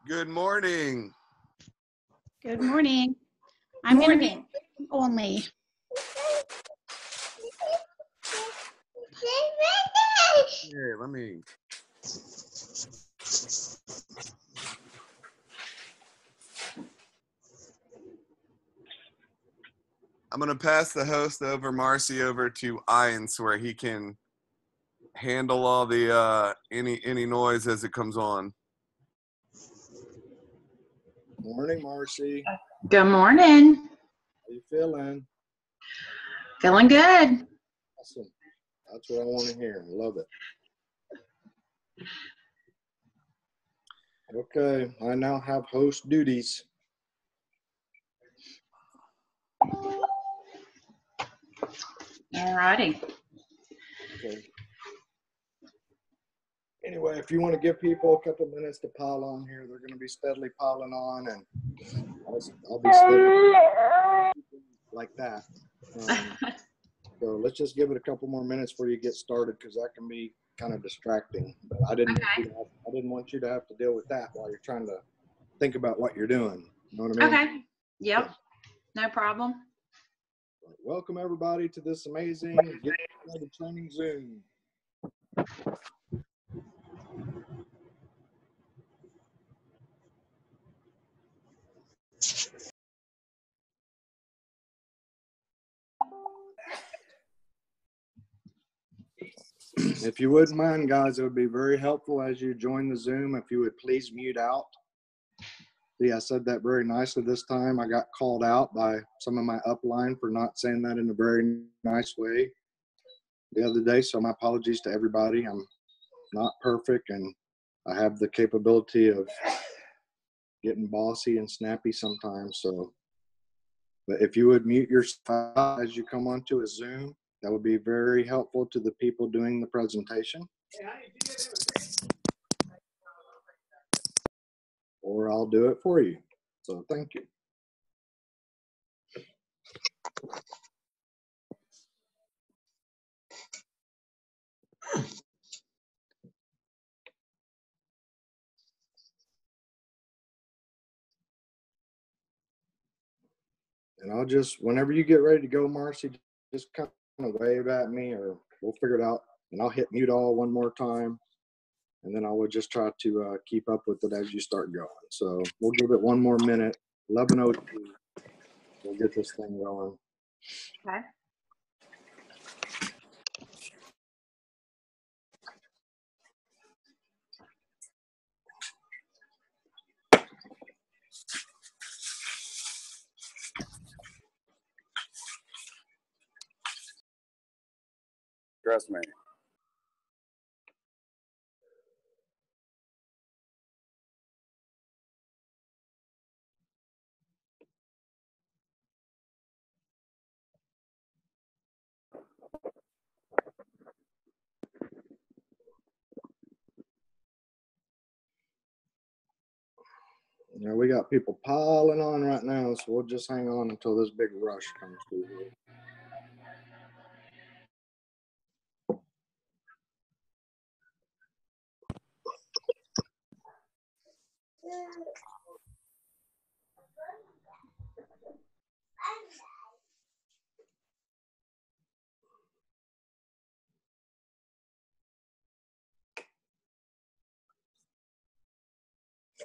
Good morning. Good morning. I'm going to be only. Here, let me. I'm going to pass the host over, Marcy, over to Ians, where he can handle all the any noise as it comes on. Morning, Marcy. Good morning. How you feeling? Feeling good. Awesome. That's what I want to hear. I love it. Okay, I now have host duties. All righty. Okay. Anyway, if you want to give people a couple minutes to pile on here, they're going to be steadily piling on, and I'll be steadily like that. So let's just give it a couple more minutes before you get started, because that can be kind of distracting. But I didn't want you to have to deal with that while you're trying to think about what you're doing. You know what I mean? Okay. Yep. No problem. Welcome everybody to this amazing Get Started Training Zoom. If you wouldn't mind, guys, it would be very helpful as you join the Zoom if you would please mute out. See, I said that very nicely this time. I got called out by some of my upline for not saying that in a very nice way the other day, so my apologies to everybody. I'm not perfect, and I have the capability of getting bossy and snappy sometimes. So, but if you would mute yourself as you come onto a Zoom, that would be very helpful to the people doing the presentation. Or I'll do it for you. So thank you. And I'll just, whenever you get ready to go, Marcy, just kind of wave at me, or we'll figure it out. And I'll hit mute all one more time. And then I will just try to keep up with it as you start going. So we'll give it one more minute. 11:02. We'll get this thing going. Okay. Trust me. You know, we got people piling on right now, so we'll just hang on until this big rush comes through here.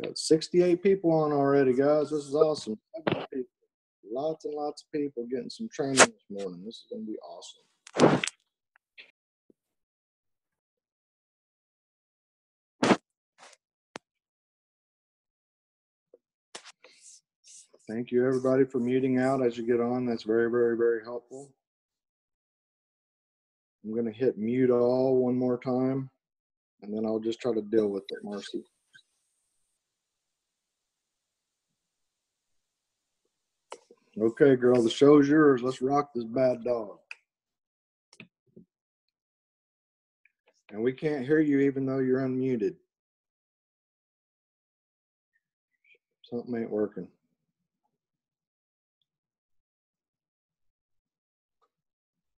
Got 68 people on already, guys. This is awesome. Lots and lots of people getting some training this morning. This is going to be awesome. Thank you, everybody, for muting out as you get on. That's very, very, very helpful. I'm going to hit mute all one more time, and then I'll just try to deal with it, Marcy. Okay, girl, the show's yours. Let's rock this bad dog. And we can't hear you even though you're unmuted. Something ain't working.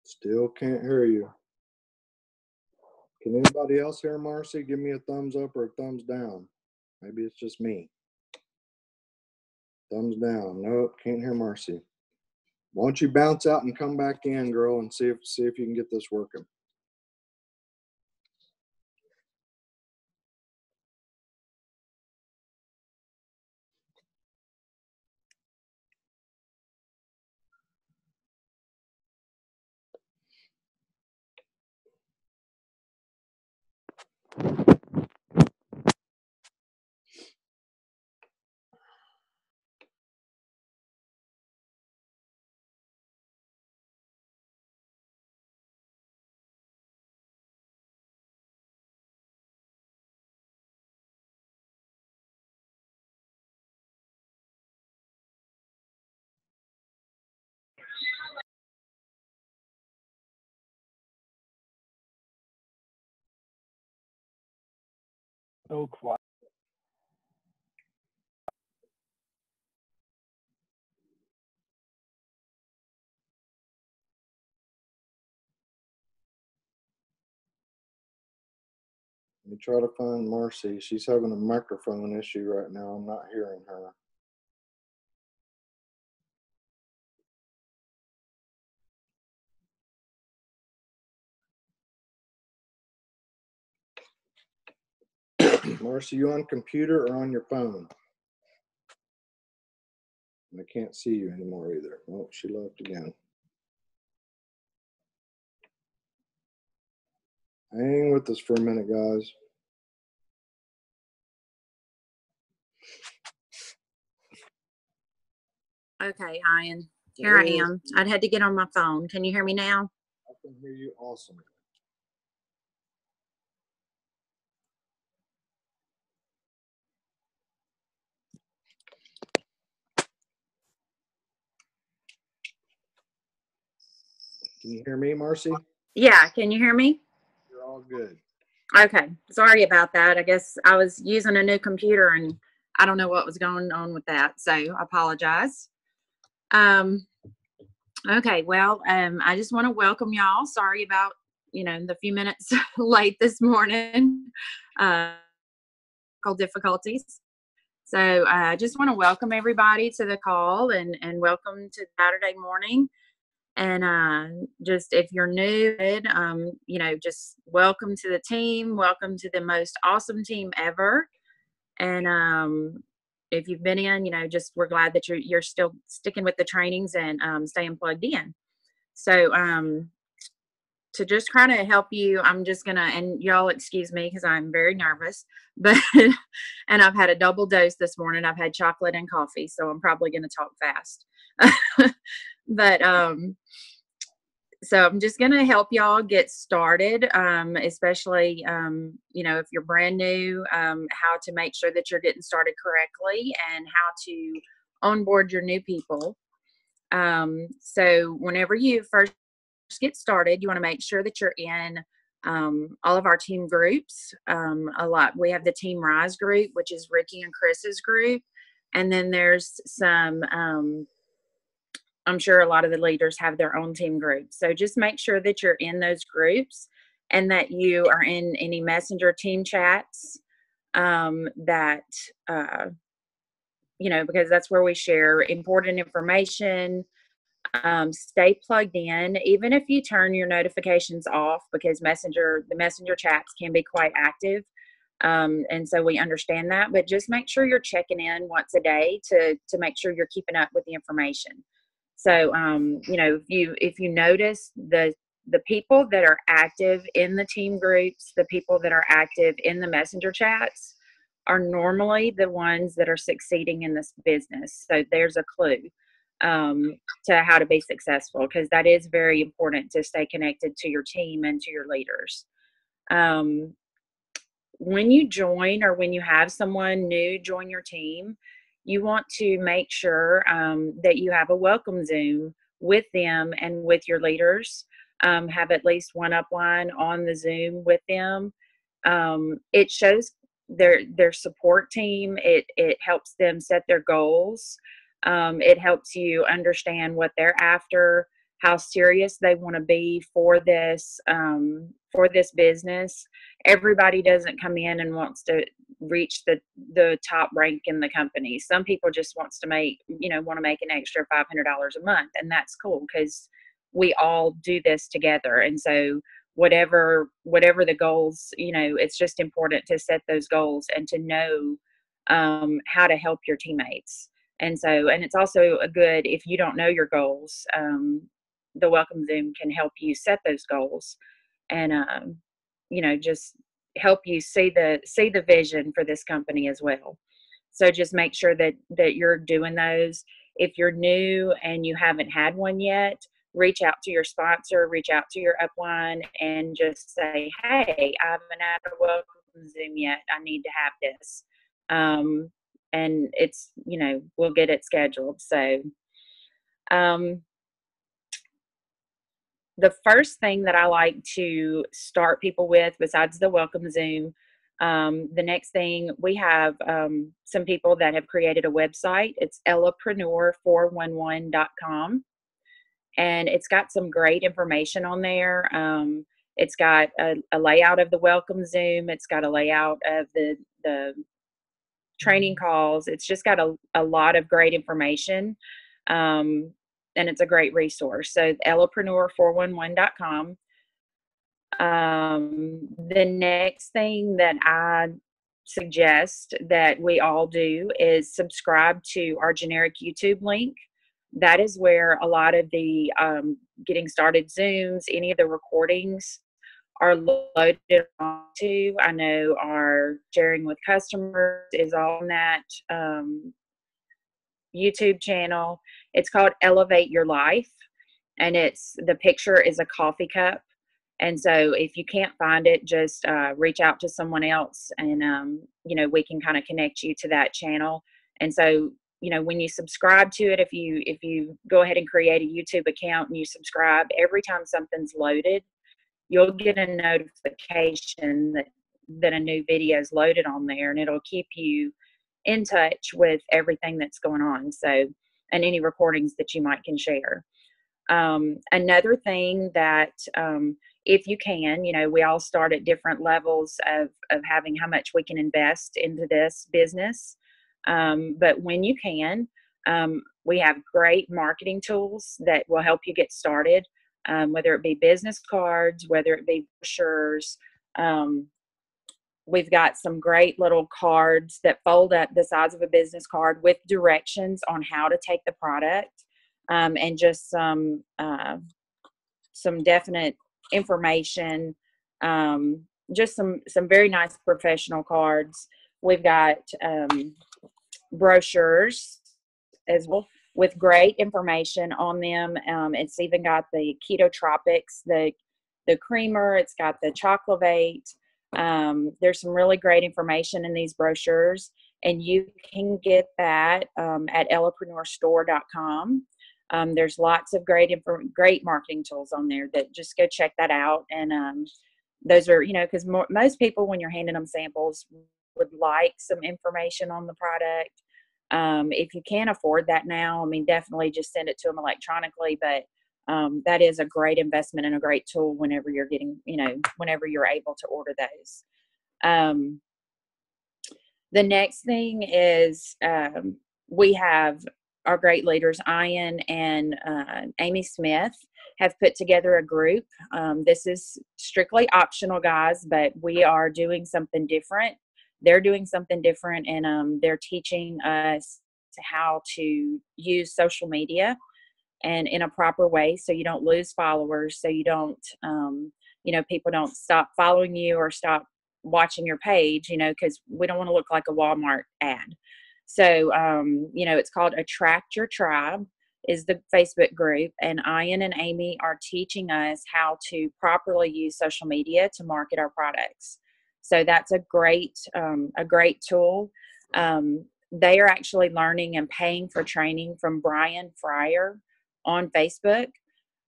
Still can't hear you. Can anybody else hear Marcy? Give me a thumbs up or a thumbs down. Maybe it's just me. Thumbs down. Nope, can't hear Marcy. Why don't you bounce out and come back in, girl, and see if you can get this working. So quiet. Let me try to find Marcy. She's having a microphone issue right now. I'm not hearing her. Marcy, you on computer or on your phone? I can't see you anymore either. Oh, she left again. Hang with us for a minute, guys. Okay, Ian. Here I am. I'd had to get on my phone. Can you hear me now? I can hear you awesome. Can you hear me, Marcy? Yeah, can you hear me? You're all good. Okay, sorry about that. I guess I was using a new computer and I don't know what was going on with that, so I apologize. Okay, well, I just want to welcome y'all. Sorry about, the few minutes late this morning. Difficulties. So I just want to welcome everybody to the call and welcome to Saturday morning. And just if you're new, just welcome to the team. Welcome to the most awesome team ever. And if you've been in, we're glad that you're still sticking with the trainings and staying plugged in. So to just kind of help you, I'm just gonna, and y'all excuse me because I'm very nervous, but and I've had a double dose this morning. I've had chocolate and coffee, so I'm probably gonna talk fast. But so I'm just going to help y'all get started, especially, if you're brand new, how to make sure that you're getting started correctly and how to onboard your new people. So whenever you first get started, you want to make sure that you're in all of our team groups. We have the Team Rise group, which is Ricky and Chris's group. And then there's some I'm sure a lot of the leaders have their own team groups. So just make sure that you're in those groups and that you are in any messenger team chats because that's where we share important information. Stay plugged in, even if you turn your notifications off, because the messenger chats can be quite active. And so we understand that, but just make sure you're checking in once a day to make sure you're keeping up with the information. So, if you notice the people that are active in the team groups, the people that are active in the messenger chats are normally the ones that are succeeding in this business. So there's a clue to how to be successful, because that is very important to stay connected to your team and to your leaders. When you join or when you have someone new join your team, you want to make sure that you have a welcome Zoom with them and with your leaders. Have at least one upline on the Zoom with them. It shows their support team. It helps them set their goals. It helps you understand what they're after, how serious they want to be for this for this business, everybody doesn't come in and wants to reach the top rank in the company. Some people just want to make an extra $500 a month, and that's cool because we all do this together. And so whatever the goals, it's just important to set those goals and to know how to help your teammates. And it's also a good, if you don't know your goals, the Welcome Zoom can help you set those goals and, just help you see the vision for this company as well. So just make sure that you're doing those. If you're new and you haven't had one yet, reach out to your sponsor, reach out to your upline, and just say, hey, I haven't had a Welcome Zoom yet. I need to have this. And it's, we'll get it scheduled. So the first thing that I like to start people with, besides the Welcome Zoom, the next thing, we have some people that have created a website. It's Ellapreneur411.com. And it's got some great information on there. It's got a layout of the Welcome Zoom. It's got a layout of the training calls. It's just got a lot of great information. And it's a great resource. So Ellapreneur411.com. The next thing that I suggest that we all do is subscribe to our generic YouTube link. That is where a lot of the getting started Zooms, any of the recordings are loaded onto. I know our sharing with customers is on that YouTube channel. It's called Elevate Your Life, and the picture is a coffee cup. And so if you can't find it, just reach out to someone else, and we can kind of connect you to that channel. And so when you subscribe to it, if you go ahead and create a YouTube account and you subscribe, every time something's loaded, you'll get a notification that a new video is loaded on there, and it'll keep you in touch with everything that's going on. So, and any recordings that you can share. Another thing that, if you can, we all start at different levels of having how much we can invest into this business. But when you can, we have great marketing tools that will help you get started, whether it be business cards, whether it be brochures. We've got some great little cards that fold up the size of a business card with directions on how to take the product, and just some definite information, just some very nice professional cards. We've got brochures as well with great information on them. It's even got the Keto Tropics, the creamer. It's got the Chocolate. There's some really great information in these brochures, and you can get that at Ellepreneurstore.com. There's lots of great marketing tools on there that just go check that out. And those are, because most people, when you're handing them samples, would like some information on the product. If you can't afford that now, definitely just send it to them electronically. But that is a great investment and a great tool whenever you're whenever you're able to order those. The next thing is we have our great leaders, Ian and Amy Smith, have put together a group. This is strictly optional, guys, but we are doing something different. They're doing something different, and they're teaching us how to use social media and in a proper way, so you don't lose followers, so you don't, people don't stop following you or stop watching your page, because we don't want to look like a Walmart ad. So, it's called Attract Your Tribe is the Facebook group, and Ian and Amy are teaching us how to properly use social media to market our products. So that's a great tool. They are actually learning and paying for training from Brian Fryer on Facebook.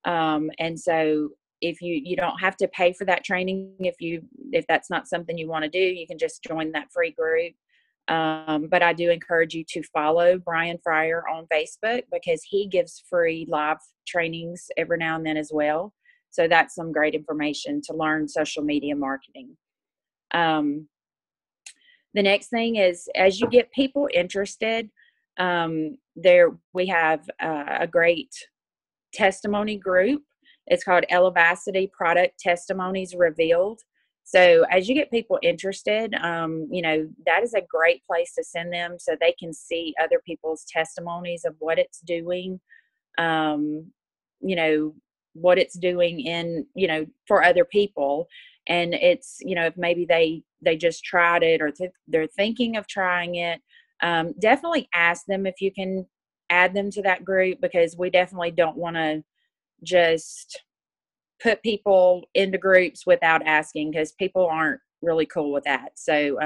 And so if you don't have to pay for that training, if that's not something you want to do, you can just join that free group. But I do encourage you to follow Brian Fryer on Facebook, because he gives free live trainings every now and then as well. So that's some great information to learn social media marketing. The next thing is, as you get people interested, we have a great testimony group. It's called Ellapreneur Product Testimonies Revealed. So as you get people interested, that is a great place to send them so they can see other people's testimonies of what it's doing, what it's doing for other people. And it's, if maybe they just tried it or they're thinking of trying it, definitely ask them if you can add them to that group, because we definitely don't want to just put people into groups without asking, because people aren't really cool with that. So,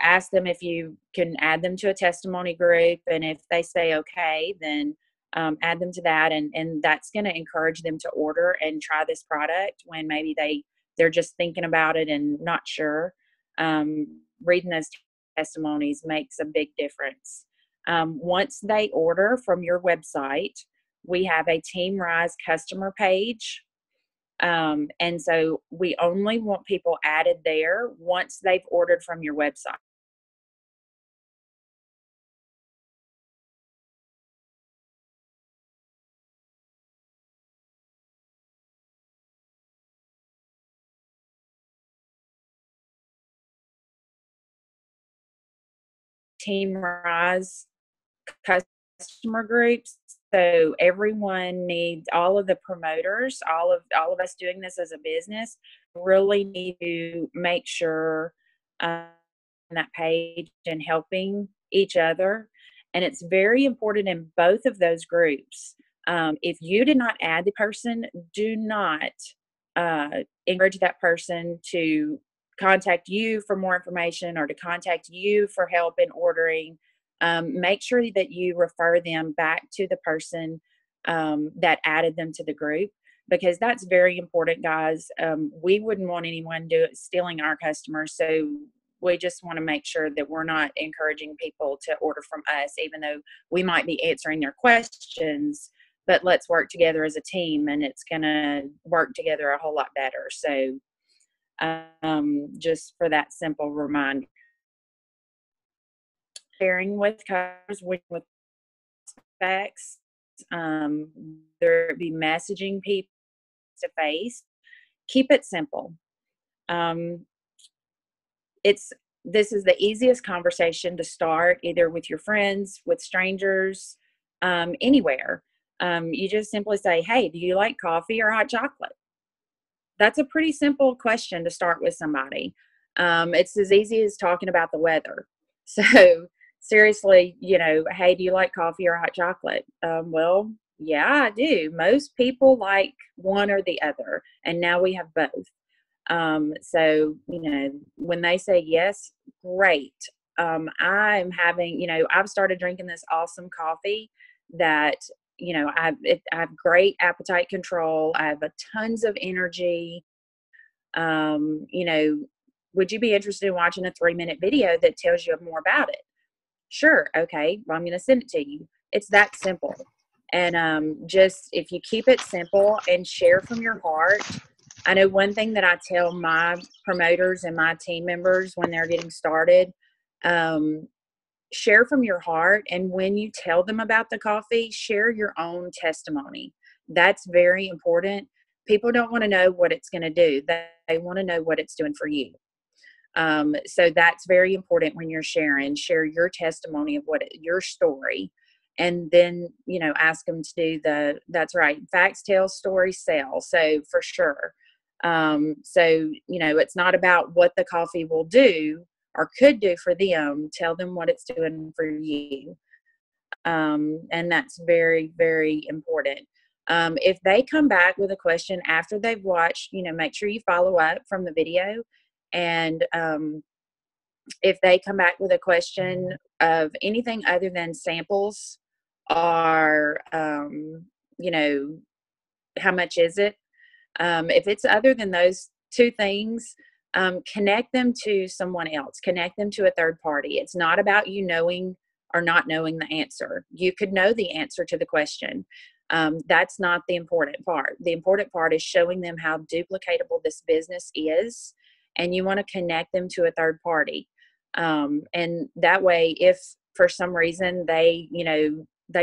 ask them if you can add them to a testimony group. And if they say okay, then add them to that. And that's going to encourage them to order and try this product when maybe they're just thinking about it and not sure. Reading those testimonies makes a big difference. Once they order from your website, we have a Team Rise customer page. And so we only want people added there once they've ordered from your website. Team Rise customer groups. So everyone needs, all of the promoters, all of us doing this as a business, really need to make sure that page and helping each other. And it's very important in both of those groups. If you did not add the person, do not encourage that person to contact you for more information or to contact you for help in ordering. Make sure that you refer them back to the person that added them to the group, because that's very important, guys. We wouldn't want anyone stealing our customers. So we just want to make sure that we're not encouraging people to order from us, even though we might be answering their questions. But let's work together as a team, and it's going to work together a whole lot better. So just for that simple reminder. Sharing with customers, with specs, whether it be messaging people to face, keep it simple. This is the easiest conversation to start, either with your friends, with strangers, anywhere. You just simply say, hey, do you like coffee or hot chocolate? That's a pretty simple question to start with somebody. It's as easy as talking about the weather. So seriously, hey, do you like coffee or hot chocolate? Well, yeah, I do. Most people like one or the other, and now we have both. So, when they say yes, great. I'm having, I've started drinking this awesome coffee that, I have great appetite control. I have tons of energy. Would you be interested in watching a 3-minute video that tells you more about it? Sure. Okay. Well, I'm going to send it to you. It's that simple. And just if you keep it simple and share from your heart. I know one thing that I tell my promoters and my team members when they're getting started, share from your heart. And when you tell them about the coffee, share your own testimony. That's very important. People don't want to know what it's going to do. They want to know what it's doing for you. So that's very important when you're sharing. Share your testimony of your story. And then, ask them to do that's right. Facts tell, stories sell. So for sure. It's not about what the coffee will do or could do for them. Tell them what it's doing for you. And that's very, very important. If they come back with a question after they've watched, make sure you follow up from the video. And if they come back with a question of anything other than samples or, how much is it? If it's other than those two things, connect them to someone else. Connect them to a third party. It's not about you knowing or not knowing the answer. You could know the answer to the question. That's not the important part. The important part is showing them how duplicatable this business is, and you want to connect them to a third party. And that way, if for some reason they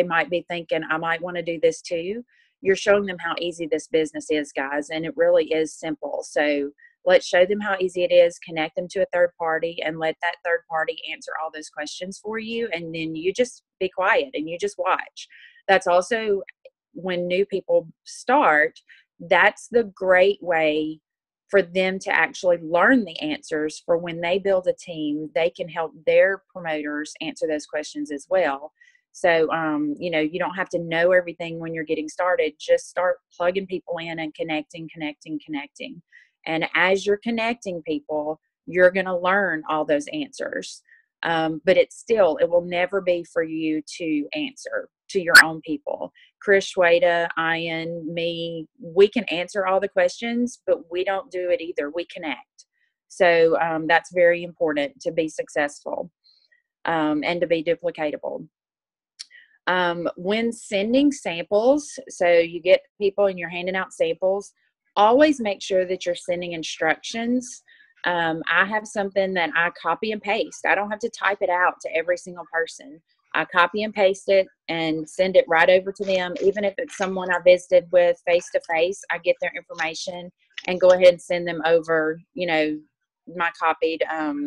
might be thinking, I might want to do this too, you're showing them how easy this business is, guys, and it really is simple. So let's show them how easy it is, connect them to a third party, and let that third party answer all those questions for you. And then you just be quiet and you just watch. That's also when new people start, that's the great way for them to actually learn the answers for when they build a team, they can help their promoters answer those questions as well. So, you don't have to know everything when you're getting started. Just start plugging people in and connecting. And as you're connecting people, you're going to learn all those answers. But it will never be for you to answer to your own people. Chris, Shweta, Ian, me, we can answer all the questions, but we don't do it either. We connect. So that's very important to be successful and to be duplicatable. When sending samples, so you get people and you're handing out samples, always make sure that you're sending instructions. I have something that I copy and paste. I don't have to type it out to every single person. I copy and paste it and send it right over to them. Even if it's someone I visited with face to face, I get their information and go ahead and send them over, my copied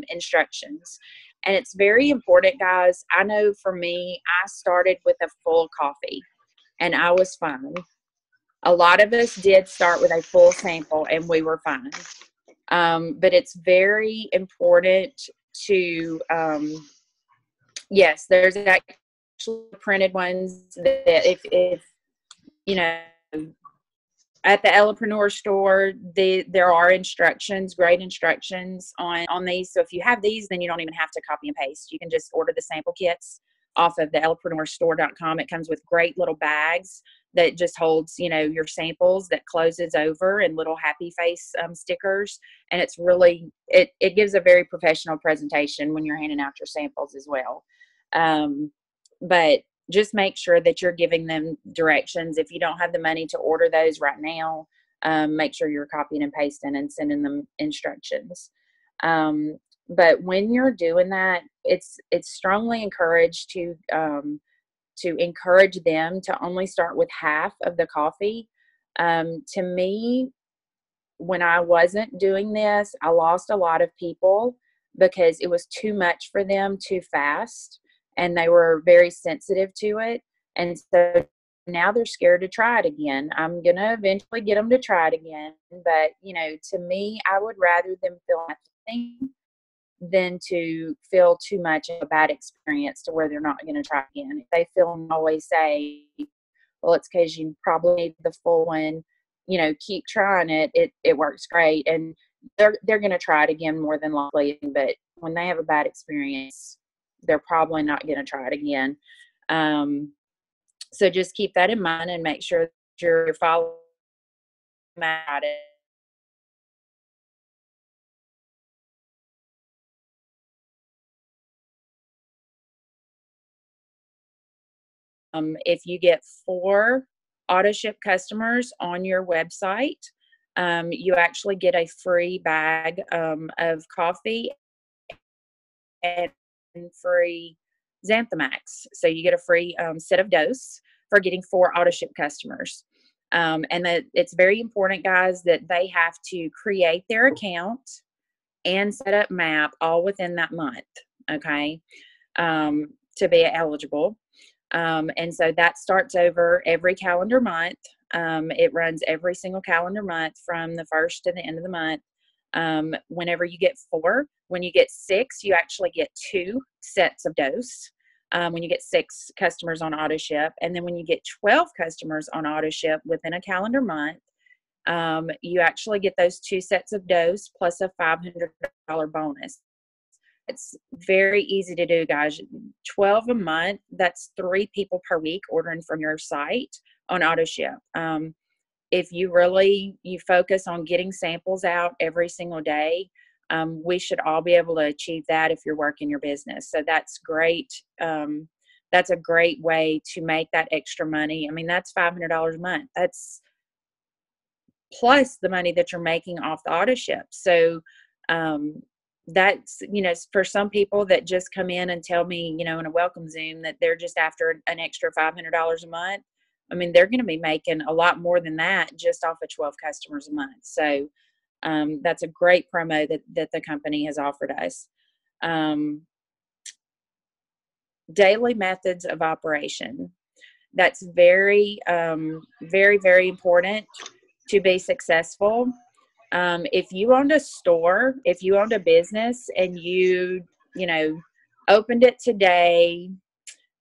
instructions. And it's very important, guys. I know for me, I started with a full coffee and I was fine. A lot of us did start with a full sample and we were fine. But it's very important to, yes, there's actually printed ones that if at the Ellapreneur store, there are instructions, great instructions on these. So if you have these, then you don't even have to copy and paste. You can just order the sample kits off of the ellepreneurstore.com. It comes with great little bags that just holds, your samples, that closes over, and little happy face stickers. And it's really, it gives a very professional presentation when you're handing out your samples as well. But just make sure that you're giving them directions. If you don't have the money to order those right now, make sure you're copying and pasting and sending them instructions. But when you're doing that, it's strongly encouraged to encourage them to only start with half of the coffee. To me, when I wasn't doing this, I lost a lot of people because it was too much for them too fast, and they were very sensitive to it. And so now they're scared to try it again. I'm going to eventually get them to try it again. But, to me, I would rather them feel nothing than to feel too much of a bad experience to where they're not going to try again. If they feel and always say, well, it's because you probably need the full one, keep trying it. It works great. And they're going to try it again more than likely. But when they have a bad experience, they're probably not going to try it again. So just keep that in mind and make sure that you're following at it. If you get 4 auto ship customers on your website, you actually get a free bag of coffee and free Xanthamax. So you get a free set of dose for getting 4 auto ship customers. And that it's very important, guys, that they have to create their account and set up MAP all within that month, okay, to be eligible. And so that starts over every calendar month. It runs every single calendar month from the 1st to the end of the month. Whenever you get 4, when you get 6, you actually get 2 sets of dose. When you get 6 customers on auto ship, and then when you get 12 customers on auto ship within a calendar month, you actually get those 2 sets of dose plus a $500 bonus. It's very easy to do, guys. 12 a month, that's 3 people per week ordering from your site on auto ship. If you focus on getting samples out every single day, we should all be able to achieve that if you're working your business. So that's great that's a great way to make that extra money. I mean, that's $500 a month. That's plus the money that you're making off the auto ship. So, that's, for some people that just come in and tell me, in a welcome Zoom that they're just after an extra $500 a month. I mean, they're going to be making a lot more than that just off of 12 customers a month. So, that's a great promo that the company has offered us. Daily methods of operation. That's very, very, very important to be successful. If you owned a store, if you owned a business and you opened it today,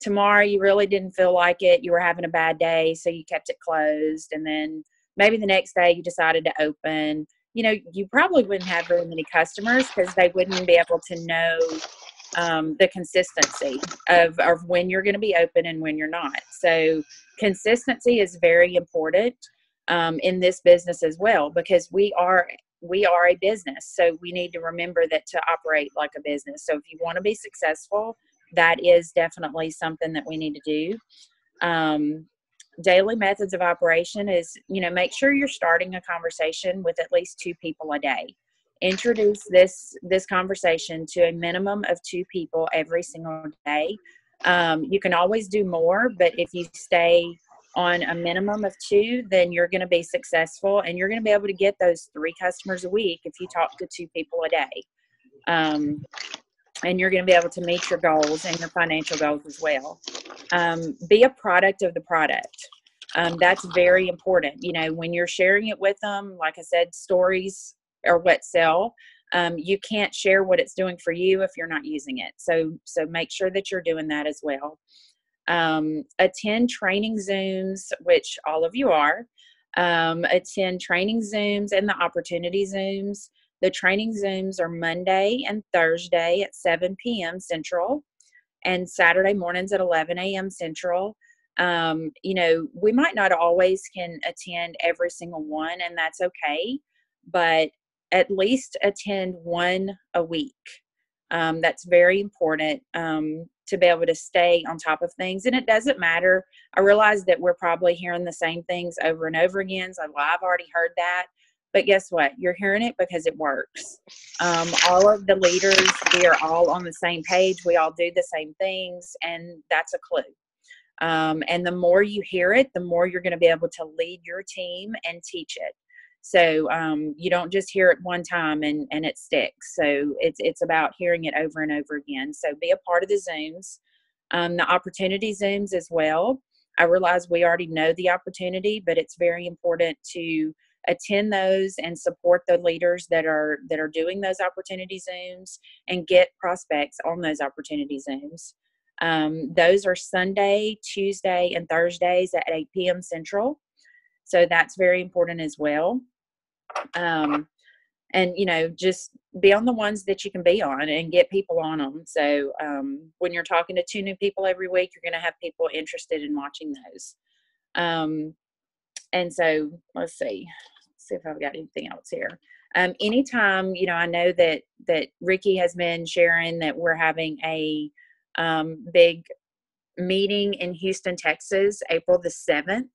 tomorrow you really didn't feel like it, you were having a bad day, so you kept it closed, and then maybe the next day you decided to open, you probably wouldn't have very many customers because they wouldn't be able to know the consistency of when you're going to be open and when you're not. So consistency is very important in this business as well, because we are a business. So we need to remember that to operate like a business. So if you want to be successful, that is definitely something that we need to do. Daily methods of operation is, make sure you're starting a conversation with at least 2 people a day. Introduce this conversation to a minimum of 2 people every single day. You can always do more, but if you stay on a minimum of 2, then you're going to be successful, and you're going to be able to get those 3 customers a week if you talk to 2 people a day. And you're going to be able to meet your goals and your financial goals as well. Be a product of the product. That's very important. When you're sharing it with them, like I said, stories are what sell. You can't share what it's doing for you if you're not using it. So make sure that you're doing that as well. Attend training Zooms, which all of you are. Attend training Zooms and the opportunity Zooms. The training Zooms are Monday and Thursday at 7 p.m. Central and Saturday mornings at 11 a.m. Central. We might not always can attend every single one, and that's okay, but at least attend one a week. That's very important to be able to stay on top of things. And it doesn't matter. I realize that we're probably hearing the same things over and over again. So I've already heard that. But guess what? You're hearing it because it works. All of the leaders, we are all on the same page. We all do the same things, and that's a clue. And the more you hear it, the more you're going to be able to lead your team and teach it. So you don't just hear it one time and it sticks. So it's about hearing it over and over again. So be a part of the Zooms, the opportunity Zooms as well. I realize we already know the opportunity, but it's very important to attend those and support the leaders that are doing those opportunity Zooms and get prospects on those opportunity Zooms. Those are Sunday, Tuesday, and Thursdays at 8 p.m. Central. So that's very important as well. And, just be on the ones that you can be on and get people on them. So when you're talking to 2 new people every week, you're going to have people interested in watching those. And so let's see if I've got anything else here. Anytime, I know that Ricky has been sharing that we're having a big meeting in Houston, Texas, April the 7th.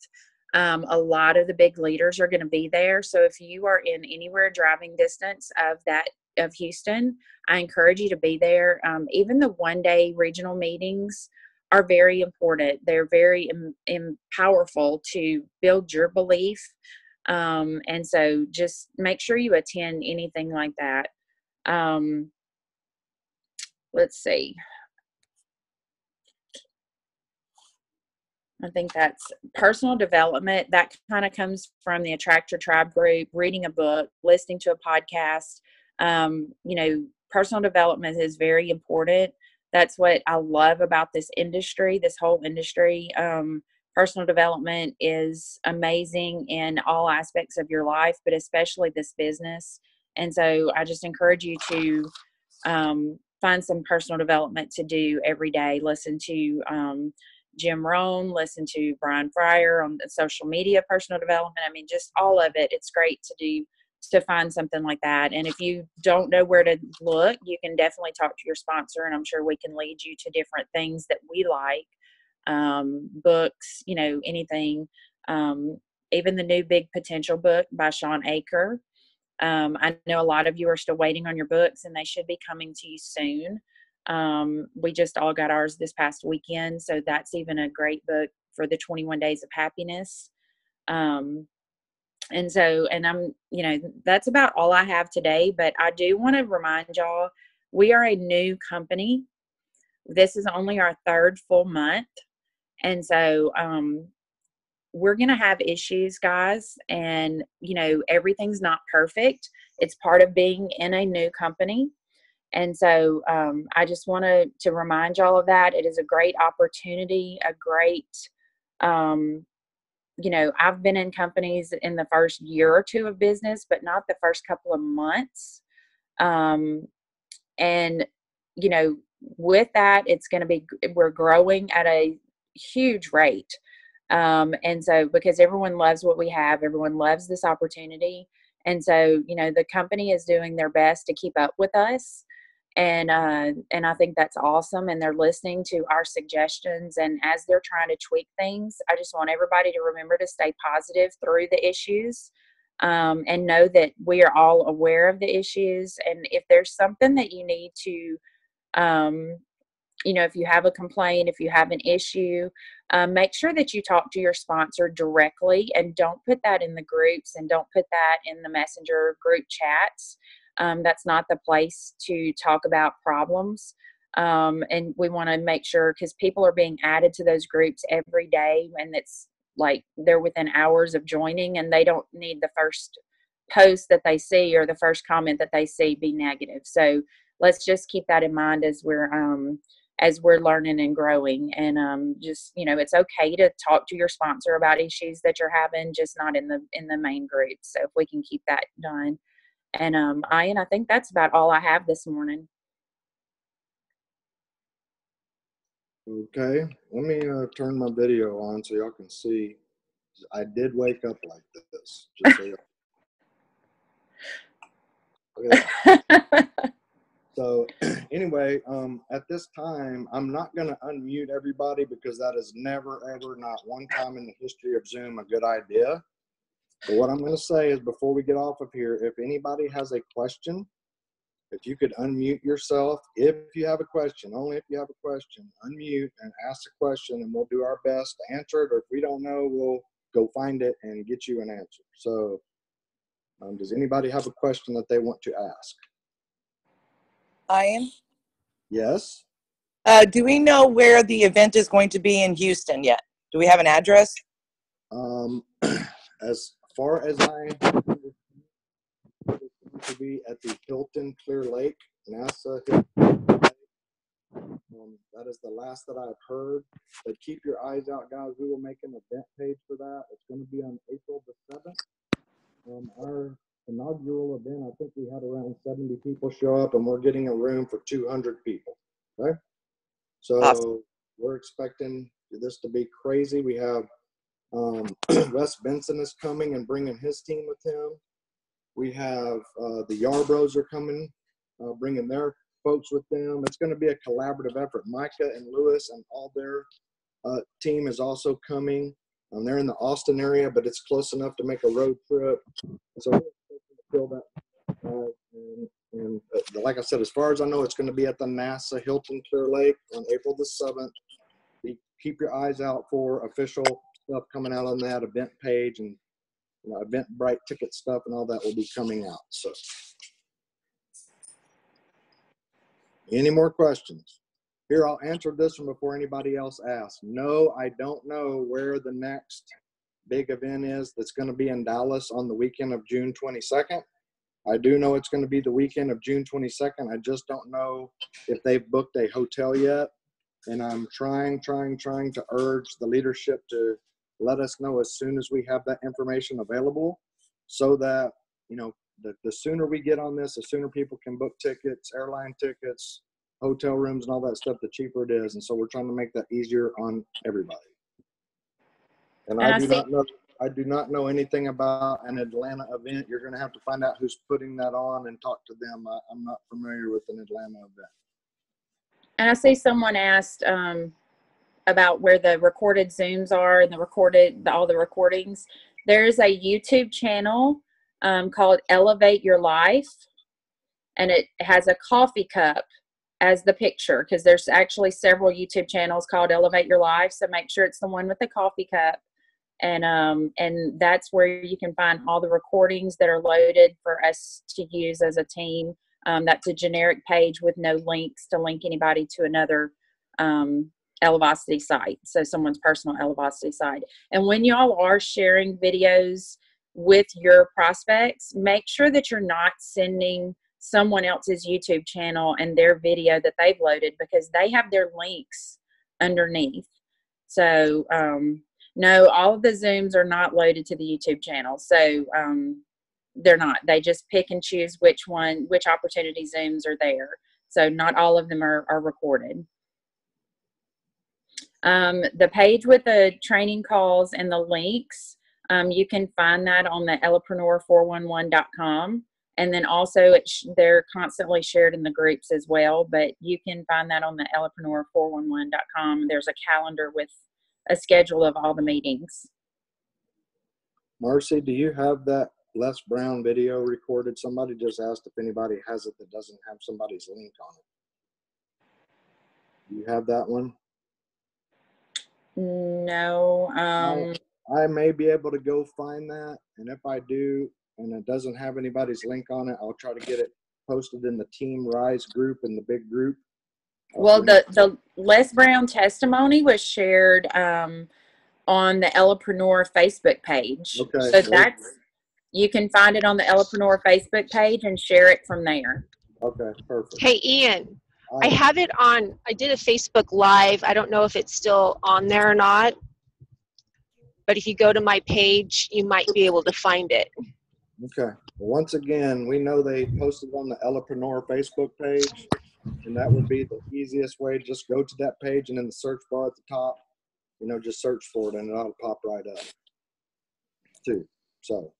A lot of the big leaders are going to be there. So if you are in anywhere driving distance of Houston, I encourage you to be there. Even the one-day regional meetings are very important. They're very powerful to build your belief. And so just make sure you attend anything like that. Let's see. I think that's personal development. That kind of comes from the Attract Your Tribe group, reading a book, listening to a podcast. Personal development is very important. That's what I love about this industry, this whole industry. Personal development is amazing in all aspects of your life, but especially this business. And so I just encourage you to find some personal development to do every day. Listen to Jim Rohn, listen to Brian Fryer on the social media, personal development. I mean, just all of it. It's great to find something like that. And if you don't know where to look, you can definitely talk to your sponsor, and I'm sure we can lead you to different things that we like. books, anything. Even the new Big Potential book by Sean Aker. I know a lot of you are still waiting on your books, and they should be coming to you soon. We just all got ours this past weekend, so that's even a great book for the 21 Days of Happiness. And I'm, that's about all I have today, but I do want to remind y'all, we are a new company. This is only our third full month. And so, we're going to have issues, guys, and, everything's not perfect. It's part of being in a new company. And so, I just want to remind y'all of that. It is a great opportunity, a great, I've been in companies in the first year or two of business, but not the first couple of months. And, with that, it's going to be, we're growing at a huge rate. And so, because everyone loves what we have, everyone loves this opportunity. And so, the company is doing their best to keep up with us. And I think that's awesome. And they're listening to our suggestions. And as they're trying to tweak things, I just want everybody to remember to stay positive through the issues, and know that we are all aware of the issues. And if there's something that you need to, if you have a complaint, if you have an issue, make sure that you talk to your sponsor directly, and don't put that in the groups, and don't put that in the messenger group chats. That's not the place to talk about problems. And we want to make sure, because people are being added to those groups every day, and it's like they're within hours of joining, and they don't need the first post that they see or the first comment that they see be negative. So let's just keep that in mind as we're learning and growing. And just, it's okay to talk to your sponsor about issues that you're having, just not in the main group. So if we can keep that done. And I think that's about all I have this morning. Okay, let me turn my video on so y'all can see. I did wake up like this. Just so y'all. Look at that. So anyway, at this time, I'm not going to unmute everybody, because that is never, ever, not one time in the history of Zoom, a good idea. But what I'm going to say is, before we get off of here, if anybody has a question, if you could unmute yourself, if you have a question, only if you have a question, unmute and ask the question, and we'll do our best to answer it. Or if we don't know, we'll go find it and get you an answer. So does anybody have a question that they want to ask? Ian? Yes. Do we know where the event is going to be in Houston yet? Do we have an address? As far as I know, it's going to be at the Hilton Clear Lake, NASA Hilton Clear Lake. That is the last that I've heard. But keep your eyes out, guys. We will make an event page for that. It's going to be on April the 7th. Our inaugural event, I think we had around 70 people show up, and we're getting a room for 200 people. Okay? So awesome. We're expecting this to be crazy. We have Wes Benson is coming and bringing his team with him. We have the Yarbros are coming, bringing their folks with them. It's going to be a collaborative effort. Micah and Lewis and all their team is also coming. They're in the Austin area, but it's close enough to make a road trip. So we're expecting to fill that. And like I said, as far as I know, it's going to be at the NASA Hilton Clear Lake on April the 7th. Keep your eyes out for official stuff coming out on that event page, and Eventbrite ticket stuff and all that will be coming out. So, any more questions? Here, I'll answer this one before anybody else asks. No, I don't know where the next big event is that's going to be in Dallas on the weekend of June 22nd. I do know it's going to be the weekend of June 22nd. I just don't know if they've booked a hotel yet. And I'm trying to urge the leadership to let us know as soon as we have that information available, so that, the sooner we get on this, the sooner people can book tickets, airline tickets, hotel rooms, and all that stuff, the cheaper it is. And so we're trying to make that easier on everybody. And I do not know anything about an Atlanta event. You're going to have to find out who's putting that on and talk to them. I'm not familiar with an Atlanta event. And I see someone asked, about where the recorded Zooms are and all the recordings, there's a YouTube channel called Elevate Your Life, and it has a coffee cup as the picture, because there's actually several YouTube channels called Elevate Your Life. So make sure it's the one with the coffee cup. And that's where you can find all the recordings that are loaded for us to use as a team. That's a generic page with no links to link anybody to another Elevocity site, so someone's personal Elevocity site. And when y'all are sharing videos with your prospects, make sure that you're not sending someone else's YouTube channel and their video that they've loaded, because they have their links underneath. So no, all of the Zooms are not loaded to the YouTube channel. So they're not. They just pick and choose which opportunity Zooms are there. So not all of them are recorded. The page with the training calls and the links, you can find that on the Ellapreneur411.com. And then also they're constantly shared in the groups as well, but you can find that on the Ellapreneur411.com. There's a calendar with a schedule of all the meetings. Marcy, do you have that Les Brown video recorded? Somebody just asked if anybody has it that doesn't have somebody's link on it. Do you have that one? No. I may be able to go find that, and if I do, and it doesn't have anybody's link on it, I'll try to get it posted in the Team Rise group, in the big group. Well, the Les Brown testimony was shared on the Ellapreneur Facebook page. Okay. So you can find it on the Ellapreneur Facebook page and share it from there. Okay, perfect. Hey, Ian, I have it on, I did a Facebook Live. I don't know if it's still on there or not, but if you go to my page, you might be able to find it. Okay. Well, once again, we know they posted on the Ellapreneur Facebook page, and that would be the easiest way. Just go to that page, and in the search bar at the top, just search for it, and it'll pop right up too. So,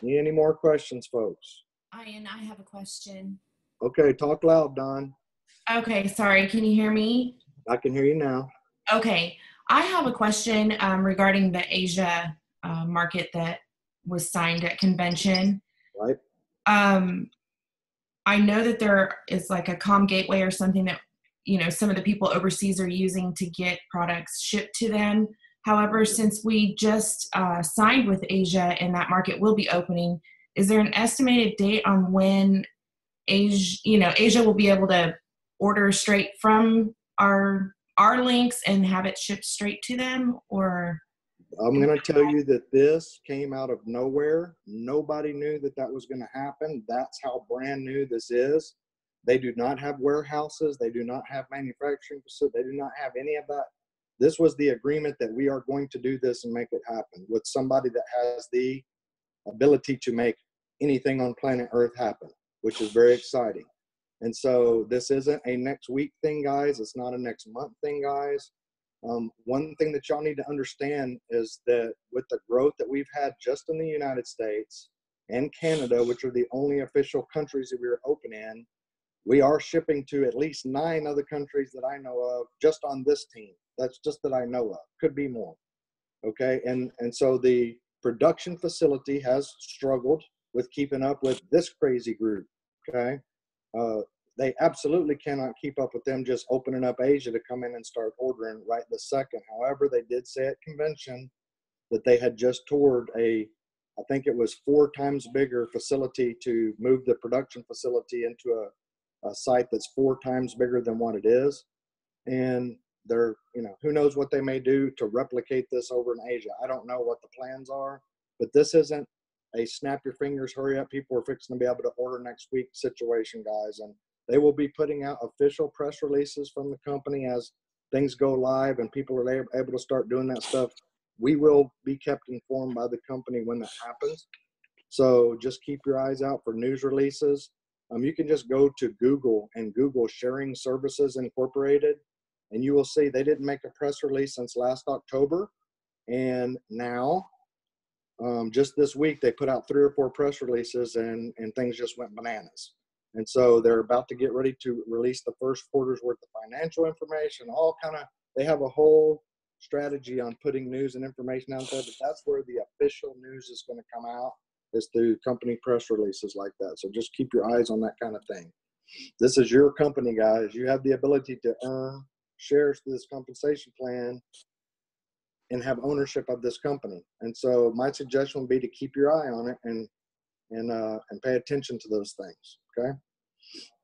any more questions, folks? Ian, I have a question. Okay, talk loud, Don. Okay, sorry. Can you hear me? I can hear you now. Okay. I have a question regarding the Asia market that was signed at convention. Right. I know that there is like a comm gateway or something that, some of the people overseas are using to get products shipped to them. However, since we just signed with Asia and that market will be opening, is there an estimated date on when Asia will be able to order straight from our links and have it shipped straight to them? Or I'm going to tell you that this came out of nowhere. Nobody knew that was going to happen. That's how brand new this is. They do not have warehouses. They do not have manufacturing facilities. They do not have any of that. This was the agreement that we are going to do this and make it happen with somebody that has the ability to make anything on planet Earth happen, which is very exciting. And so this isn't a next week thing, guys. It's not a next month thing, guys. One thing that y'all need to understand is that with the growth that we've had just in the United States and Canada, which are the only official countries that we are open in, we are shipping to at least 9 other countries that I know of just on this team. That's just that I know of. Could be more. Okay. And so the production facility has struggled with keeping up with this crazy group. Okay. They absolutely cannot keep up with them just opening up Asia to come in and start ordering right this second. However, they did say at convention that they had just toured I think it was 4 times bigger facility to move the production facility into a site that's 4 times bigger than what it is. And they're, who knows what they may do to replicate this over in Asia. I don't know what the plans are, but this isn't a snap your fingers, hurry up, people are fixing to be able to order next week situation, guys. And they will be putting out official press releases from the company as things go live and people are able to start doing that stuff. We will be kept informed by the company when that happens. So just keep your eyes out for news releases. You can just go to Google and Google Sharing Services Incorporated, and you will see they didn't make a press release since last October. And now, just this week, they put out 3 or 4 press releases and things just went bananas. And so they're about to get ready to release the first quarter's worth of financial information, all kind of They have a whole strategy on putting news and information out there, but that's where the official news is going to come out, is through company press releases like that. So just keep your eyes on that kind of thing. This is your company, guys. You have the ability to earn shares through this compensation plan and have ownership of this company. And so my suggestion would be to keep your eye on it and pay attention to those things. Okay.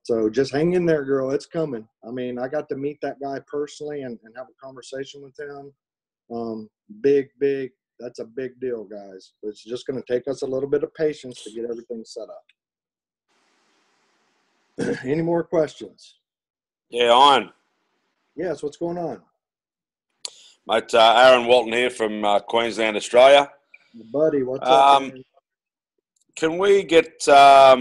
So just hang in there, girl. It's coming. I mean, I got to meet that guy personally and have a conversation with him. Big, that's a big deal, guys. It's just going to take us a little bit of patience to get everything set up. Any more questions? Yeah, on. Yes, what's going on? Mate, Aaron Walton here from Queensland, Australia. Buddy, what's up, man? Can we get a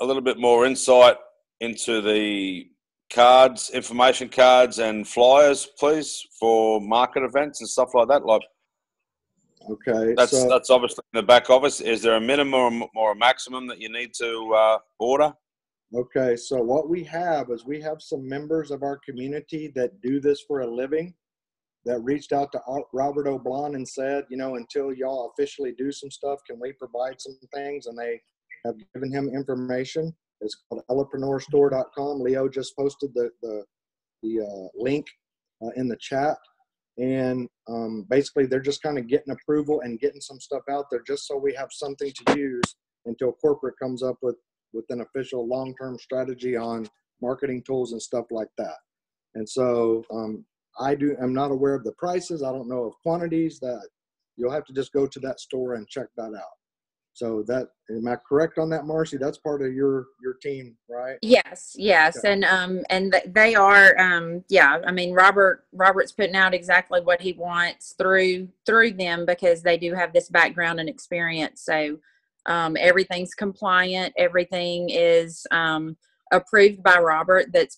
little bit more insight into the cards, information cards and flyers, please, for market events and stuff like that? Like, okay, that's obviously in the back office. Is there a minimum or a maximum that you need to order? Okay, so what we have is we have some members of our community that do this for a living that reached out to Robert O'Blon and said, you know, until y'all officially do some stuff, can we provide some things? And they have given him information. It's called Ellepreneurstore.com. Leo just posted the link in the chat. And basically, they're just kind of getting approval and getting some stuff out there just so we have something to use until corporate comes up with an official long-term strategy on marketing tools and stuff like that. And so I'm not aware of the prices. I don't know of quantities. That you'll have to just go to that store and check that out. So am I correct on that, Marcy? That's part of your team, right? Yes. Okay. And they are, I mean, Robert's putting out exactly what he wants through them, because they do have this background and experience. So everything's compliant. Everything is approved by Robert that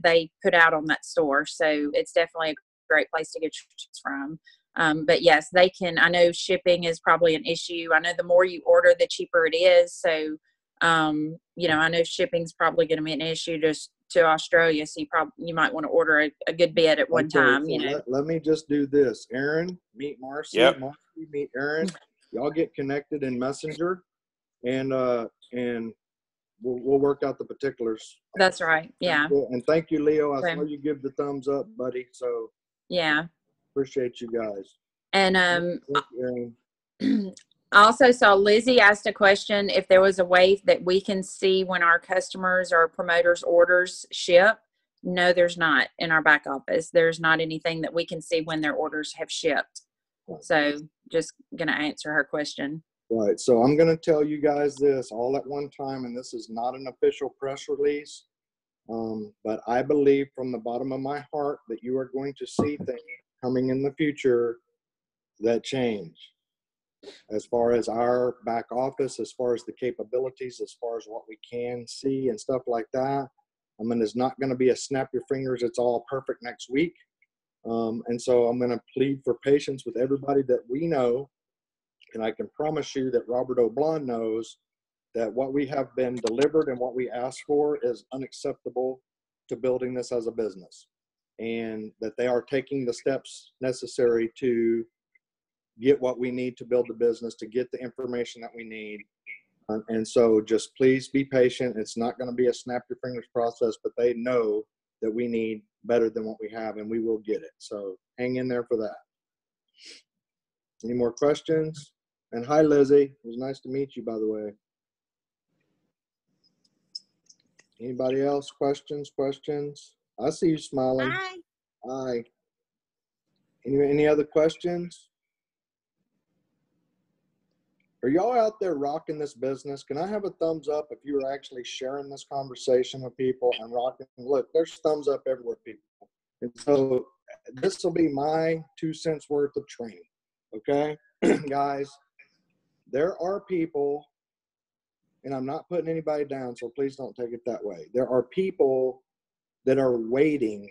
they put out on that store. So it's definitely a great place to get yours from. But yes, they can. I know shipping is probably an issue. I know the more you order, the cheaper it is. So, you know, I know shipping's probably going to be an issue just to Australia. So you might want to order a good bit at one time. So you know. let me just do this. Aaron, meet Marcy. Yep. Marcy, meet Aaron. Y'all get connected in Messenger, and we'll work out the particulars. That's right. Yeah. And thank you, Leo. I Okay. saw you give the thumbs up, buddy. So Yeah. appreciate you guys. And Thank you, Aaron. I also saw Lizzie asked a question if there was a way that we can see when our customers or promoters' orders ship. No, there's not in our back office. There's not anything that we can see when their orders have shipped. So just going to answer her question. Right. So I'm going to tell you guys this all at one time, and this is not an official press release, but I believe from the bottom of my heart that you are going to see things coming in the future that change. As far as our back office, as far as the capabilities, as far as what we can see and stuff like that. I mean, it's not going to be a snap your fingers, it's all perfect next week. And so I'm going to plead for patience with everybody that we know. And I can promise you that Robert O'Blon knows that what we have been delivered and what we asked for is unacceptable to building this as a business. And that they are taking the steps necessary to get what we need to build the business, to get the information that we need. And so just please be patient. It's not going to be a snap your fingers process, but they know that we need better than what we have, and we will get it. So hang in there for that. Any more questions? And hi, Lizzie. It was nice to meet you, by the way. Anybody else? Questions? I see you smiling. Hi. Hi. Any other questions? Are y'all out there rocking this business? Can I have a thumbs up if you are actually sharing this conversation with people and rocking? Look, there's thumbs up everywhere, people. And so this will be my 2 cents worth of training. Okay, guys, there are people, and I'm not putting anybody down, so please don't take it that way. There are people that are waiting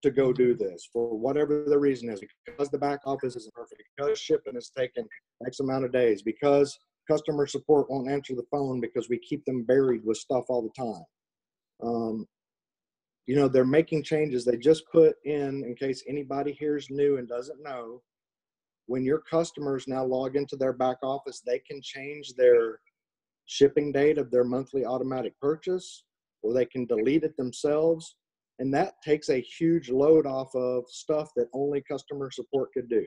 to go do this for whatever the reason is, because the back office isn't perfect, because shipping is taking X amount of days, because customer support won't answer the phone because we keep them buried with stuff all the time. you know, they're making changes. They just put in case anybody here's new and doesn't know, when your customers now log into their back office, they can change their shipping date of their monthly automatic purchase, or they can delete it themselves. And that takes a huge load off of stuff that only customer support could do.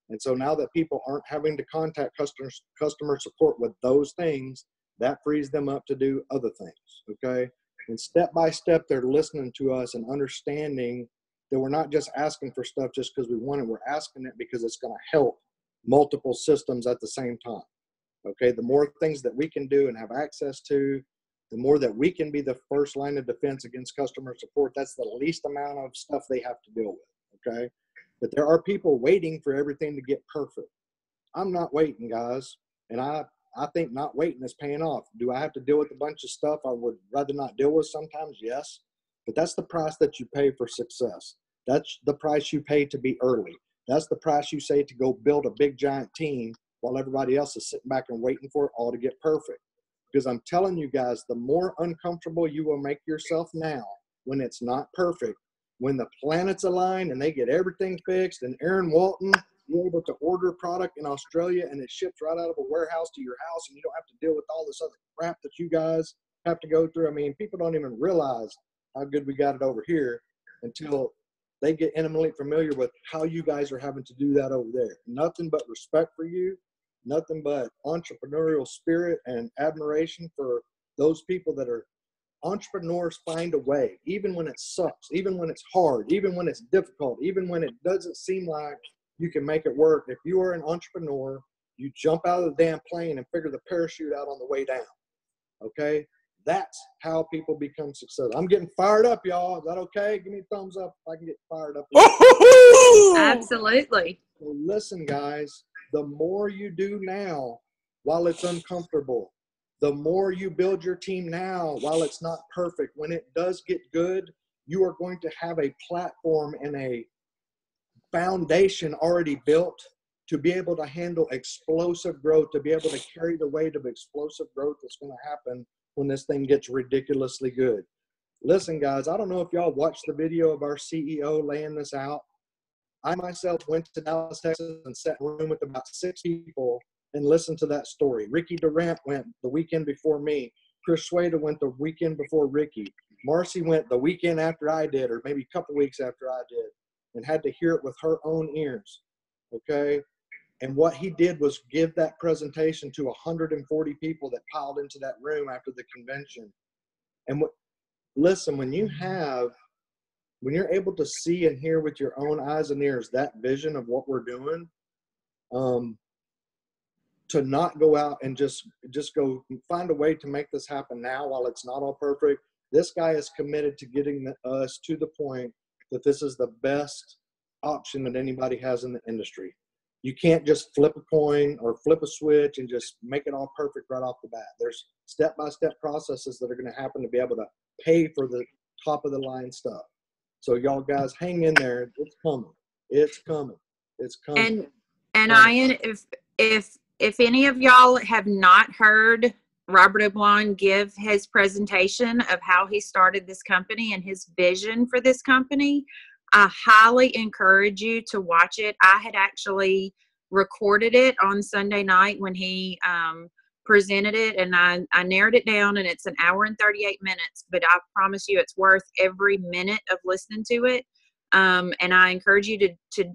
And so now that people aren't having to contact customer support with those things, that frees them up to do other things, okay? And step by step, they're listening to us and understanding that we're not just asking for stuff just because we want it. We're asking it because it's going to help multiple systems at the same time, okay? The more things that we can do and have access to, the more that we can be the first line of defense against customer support. That's the least amount of stuff they have to deal with, okay? But there are people waiting for everything to get perfect. I'm not waiting, guys. And I think not waiting is paying off. Do I have to deal with a bunch of stuff I would rather not deal with sometimes? Yes. But that's the price that you pay for success. That's the price you pay to be early. That's the price you say to go build a big giant team while everybody else is sitting back and waiting for it all to get perfect. Because I'm telling you guys, the more uncomfortable you will make yourself now when it's not perfect, when the planets align and they get everything fixed, and Aaron Walton, you're able to order product in Australia and it ships right out of a warehouse to your house, and you don't have to deal with all this other crap that you guys have to go through. I mean, people don't even realize how good we got it over here until they get intimately familiar with how you guys are having to do that over there. Nothing but respect for you, nothing but entrepreneurial spirit and admiration for those people that are entrepreneurs. Find a way, even when it sucks, even when it's hard, even when it's difficult, even when it doesn't seem like you can make it work. If you are an entrepreneur, you jump out of the damn plane and figure the parachute out on the way down. Okay? That's how people become successful. I'm getting fired up, y'all. Is that okay? Give me a thumbs up if I can get fired up. Absolutely. So listen, guys, the more you do now while it's uncomfortable, the more you build your team now while it's not perfect, when it does get good, you are going to have a platform and a foundation already built to be able to handle explosive growth, to be able to carry the weight of explosive growth that's going to happen when this thing gets ridiculously good. Listen, guys, I don't know if y'all watched the video of our CEO laying this out. I myself went to Dallas, Texas, and sat in a room with about 6 people and listened to that story. Ricky Durant went the weekend before me. Chris Schweda went the weekend before Ricky. Marcy went the weekend after I did, or maybe a couple weeks after I did, and had to hear it with her own ears, okay? And what he did was give that presentation to 140 people that piled into that room after the convention. And listen, when you're able to see and hear with your own eyes and ears that vision of what we're doing, to not go out and just go find a way to make this happen now while it's not all perfect. This guy is committed to getting us to the point that this is the best option that anybody has in the industry. You can't just flip a coin or flip a switch and just make it all perfect right off the bat. There's step-by-step processes that are going to happen to be able to pay for the top of the line stuff. So y'all guys hang in there. It's coming. It's coming. It's coming. And Ian, if any of y'all have not heard Robert O'Blon give his presentation of how he started this company and his vision for this company, I highly encourage you to watch it. I had actually recorded it on Sunday night when he presented it, and I narrowed it down, and it's an hour and 38 minutes, but I promise you it's worth every minute of listening to it. And I encourage you to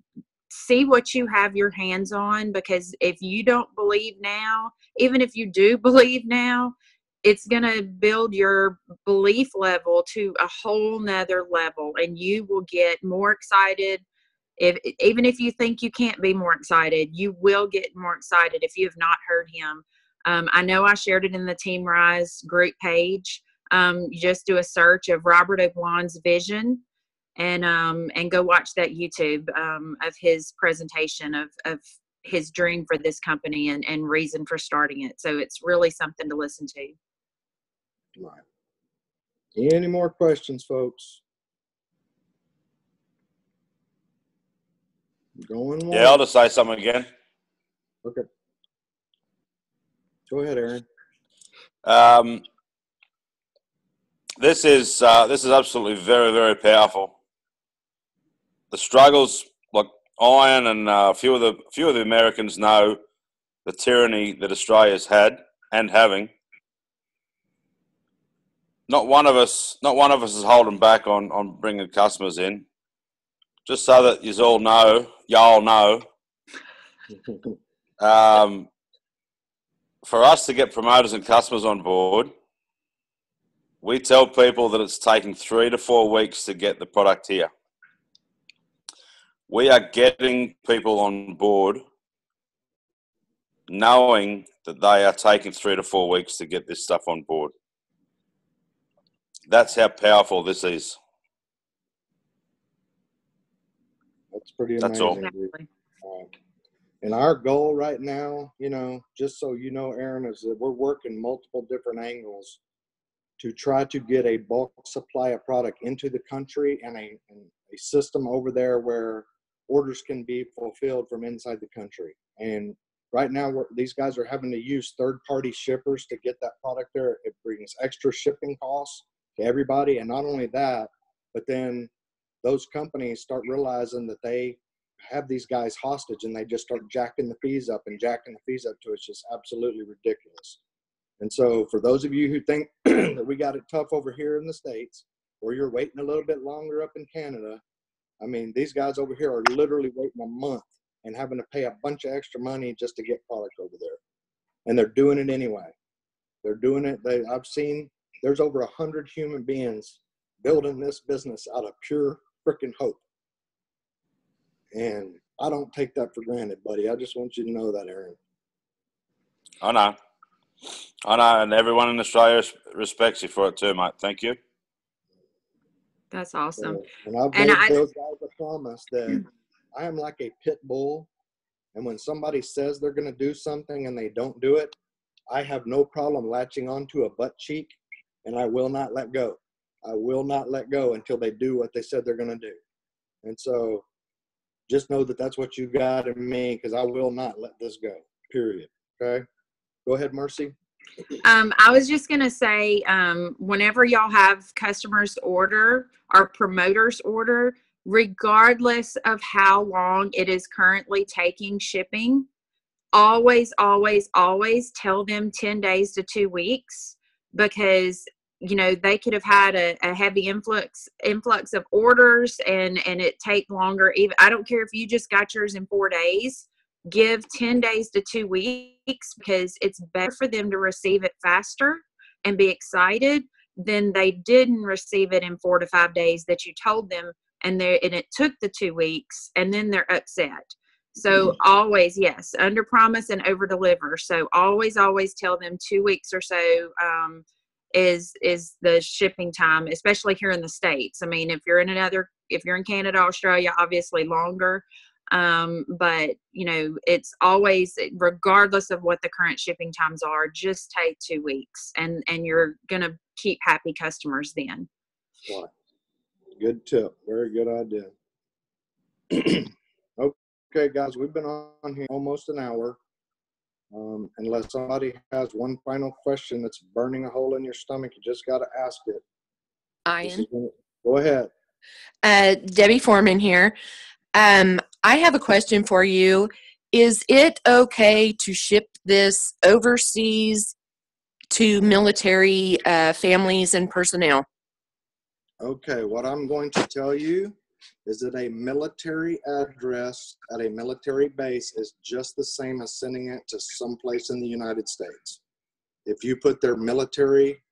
see what you have your hands on, because if you don't believe now, even if you do believe now, it's going to build your belief level to a whole nother level, and you will get more excited. Even if you think you can't be more excited, you will get more excited if you have not heard him. I know I shared it in the Team Rise group page. You just do a search of Robert O'Blon's vision, and go watch that YouTube of his presentation of his dream for this company and reason for starting it. So it's really something to listen to. Right. Any more questions, folks? Going on. Yeah, I'll just say something again. Okay. Go ahead, Aaron. This is absolutely very, very powerful. The struggles, like Iron and a few of the Americans know the tyranny that Australia's had and having. Not one of us is holding back on bringing customers in. Just so that y'all know, for us to get promoters and customers on board, we tell people that it's taking 3 to 4 weeks to get the product here. We are getting people on board knowing that they are taking 3 to 4 weeks to get this stuff on board. That's how powerful this is. That's pretty That's all. amazing. Dude. And our goal right now, just so you know, Aaron, is that we're working multiple different angles to try to get a bulk supply of product into the country and a system over there where orders can be fulfilled from inside the country. And right now, these guys are having to use third-party shippers to get that product there. It brings extra shipping costs to everybody. And not only that, but then those companies start realizing that they have these guys hostage, and they just start jacking the fees up to it's just absolutely ridiculous. And so for those of you who think that we got it tough over here in the States, or you're waiting a little bit longer up in Canada, I mean, these guys over here are literally waiting a month and having to pay a bunch of extra money just to get product over there. And they're doing it anyway. They're doing it. I've seen there's over 100 human beings building this business out of pure freaking hope. And I don't take that for granted, buddy. I just want you to know that, Aaron. I know, and everyone in Australia respects you for it too, mate. Thank you. That's awesome. And I've made those guys a promise that I am like a pit bull, and when somebody says they're going to do something and they don't do it, I have no problem latching onto a butt cheek, and I will not let go. I will not let go until they do what they said they're going to do. And so just know that that's what you got in me, because I will not let this go, period. Okay? Go ahead, Marcy. I was just going to say, whenever y'all have customers order or promoters order, regardless of how long it is currently taking shipping, always, always, always tell them 10 days to 2 weeks, because they could have had a heavy influx of orders and it take longer. Even I don't care if you just got yours in 4 days, give 10 days to 2 weeks, because it's better for them to receive it faster and be excited than they didn't receive it in 4 to 5 days that you told them, and it took the 2 weeks, and then they're upset. So always, yes, under promise and over deliver. So always tell them 2 weeks or so is the shipping time, especially here in the States. I mean, if you're in Canada, Australia, obviously longer. But it's always, regardless of what the current shipping times are, just take 2 weeks, and you're going to keep happy customers then. Wow. Good tip. Very good idea. Okay, guys, we've been on here almost an hour. Unless somebody has one final question that's burning a hole in your stomach, you just got to ask it. Ian. Go ahead. Debbie Foreman here. I have a question for you. Is it okay to ship this overseas to military families and personnel? Okay, what I'm going to tell you is that a military address at a military base is just the same as sending it to someplace in the United States. If you put their military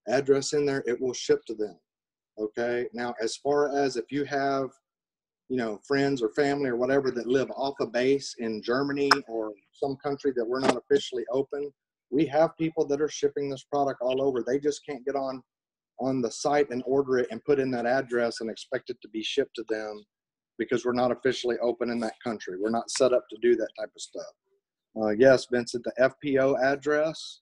address in there, it will ship to them. Okay, now as far as if you have friends or family or whatever that live off a base in Germany or some country that we're not officially open, we have people that are shipping this product all over. They just can't get on the site and order it and put in that address and expect it to be shipped to them, because we're not officially open in that country. We're not set up to do that type of stuff. Yes, Vincent, the FPO address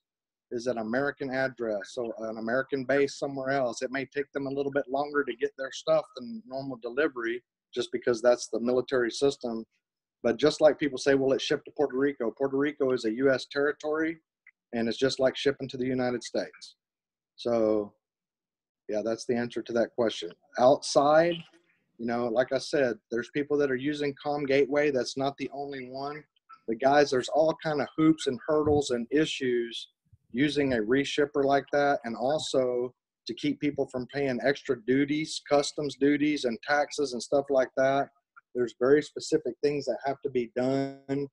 is an American address. So an American base somewhere else, it may take them a little bit longer to get their stuff than normal delivery, just because that's the military system. But just like people say, well, it's shipped to Puerto Rico. Puerto Rico is a U.S. territory, and it's just like shipping to the United States. So Yeah, that's the answer to that question. Outside, like I said, there's people that are using Com Gateway. That's not the only one. But guys, there's all kind of hoops and hurdles and issues using a reshipper like that, and also to keep people from paying extra duties, customs duties and taxes and stuff like that. There's very specific things that have to be done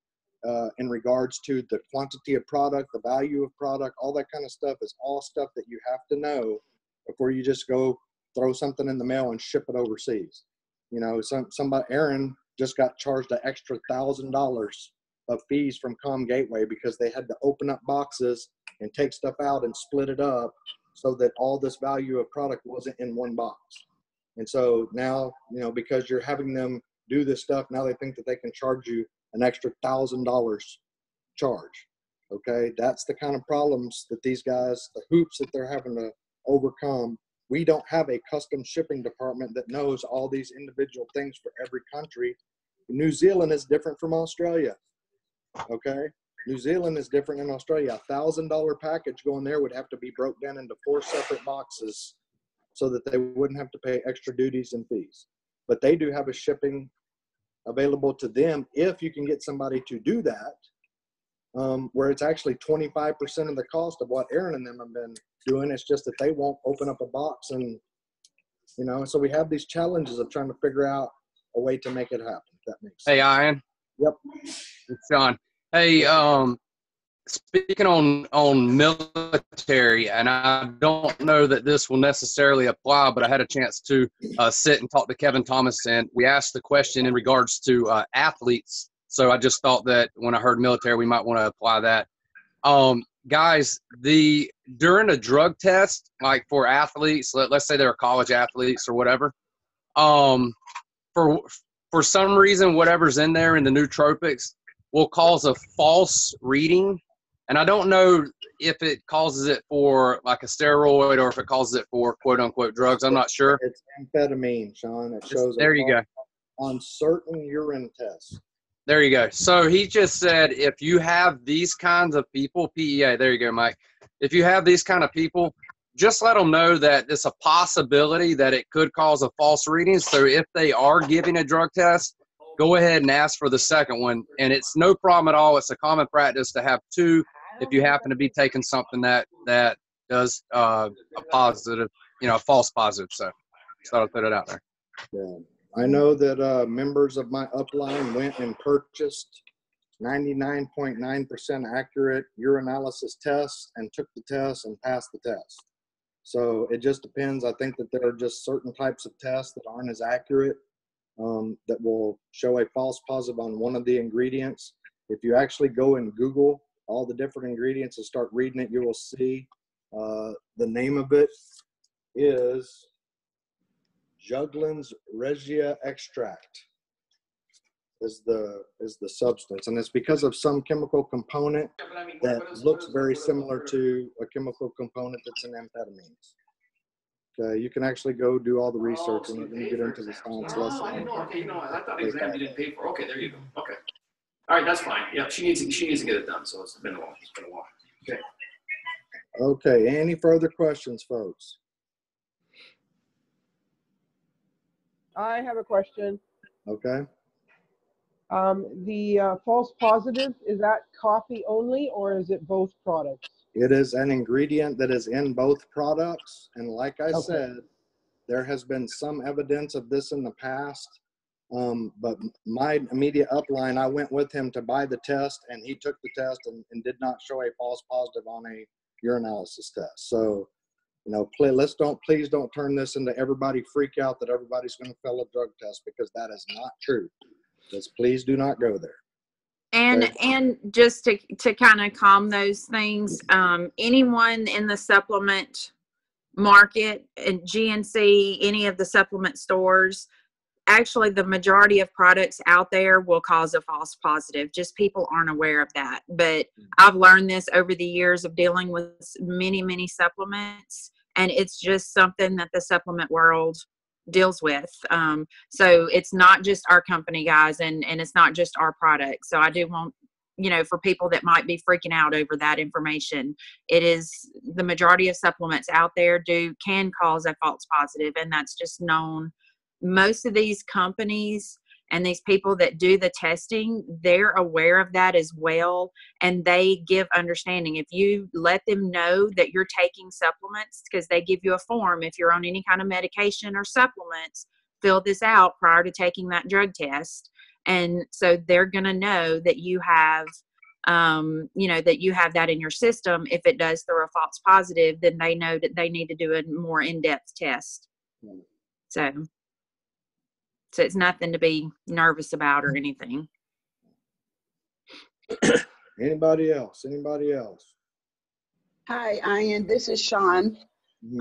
in regards to the quantity of product, the value of product, all that kind of stuff is all stuff that you have to know before you just go throw something in the mail and ship it overseas. Somebody, Aaron just got charged an extra $1,000 of fees from Com Gateway because they had to open up boxes and take stuff out and split it up so that all this value of product wasn't in one box. And so now, because you're having them do this stuff, now they think that they can charge you an extra $1,000 charge. Okay, that's the kind of problems that these guys, the hoops that they're having to overcome. We don't have a custom shipping department that knows all these individual things for every country. New Zealand is different from Australia. Okay, New Zealand is different than Australia. $1,000 package going there would have to be broke down into 4 separate boxes so that they wouldn't have to pay extra duties and fees. But they do have a shipping available to them if you can get somebody to do that, where it's actually 25% of the cost of what Aaron and them have been doing. It's just that they won't open up a box, and so we have these challenges of trying to figure out a way to make it happen, if that makes sense. Hey, Ian. Yep. It's John. Hey, speaking on military, and I don't know that this will necessarily apply, but I had a chance to sit and talk to Kevin Thomas, and we asked the question in regards to athletes. So I just thought that when I heard military, we might want to apply that. Guys, during a drug test, like for athletes, let's say they're college athletes or whatever, for some reason, whatever's in there in the nootropics will cause a false reading. And I don't know if it causes it for like a steroid or if it causes it for quote unquote drugs. I'm not sure. It's amphetamine, Sean. It shows there you go on certain urine tests. There you go. So he just said, if you have these kinds of people, PEA, there you go, Mike. If you have these kind of people, just let them know that it's a possibility that it could cause a false reading. So if they are giving a drug test, go ahead and ask for the second one. And it's no problem at all. It's a common practice to have 2 if you happen to be taking something that does a positive, a false positive. So I'll put it out there. Yeah. I know that members of my upline went and purchased 99.9% accurate urinalysis tests and took the test and passed the test. So it just depends. I think that there are just certain types of tests that aren't as accurate that will show a false positive on one of the ingredients. If you actually go and Google all the different ingredients and start reading it, you will see the name of it is Juglans regia extract is the substance, and it's because of some chemical component that looks very similar to a chemical component that's in amphetamines. Okay, you can actually go do all the research and you get into the science lesson. Okay, I thought the exam you didn't pay for. Okay, there you go. Okay, all right, that's fine. Yeah, she needs to get it done. So it's been a while. Okay. Okay. Any further questions, folks? I have a question. Okay. The false positive, is that coffee only or is it both products? It is an ingredient that is in both products. And like I said, there has been some evidence of this in the past. But my immediate upline, I went with him to buy the test and he took the test and did not show a false positive on a urinalysis test. So, please don't turn this into everybody freak out that everybody's going to fail a drug test, because that is not true. Just please do not go there. And just to kind of calm those things, anyone in the supplement market and GNC, any of the supplement stores, actually the majority of products out there will cause a false positive. Just people aren't aware of that. But I've learned this over the years of dealing with many supplements, and it's just something that the supplement world deals with. So it's not just our company, guys, and it's not just our product. So I do want for people that might be freaking out over that information. It is, the majority of supplements out there can cause a false positive, and that's just known. Most of these companies and these people that do the testing, they're aware of that as well, and they give understanding. If you let them know that you're taking supplements, because they give you a form, if you're on any kind of medication or supplements, fill this out prior to taking that drug test. And so they're going to know that you have, that you have that in your system. If it does throw a false positive, then they know that they need to do a more in-depth test. So it's nothing to be nervous about or anything. Anybody else? Hi, Ian. This is Sean.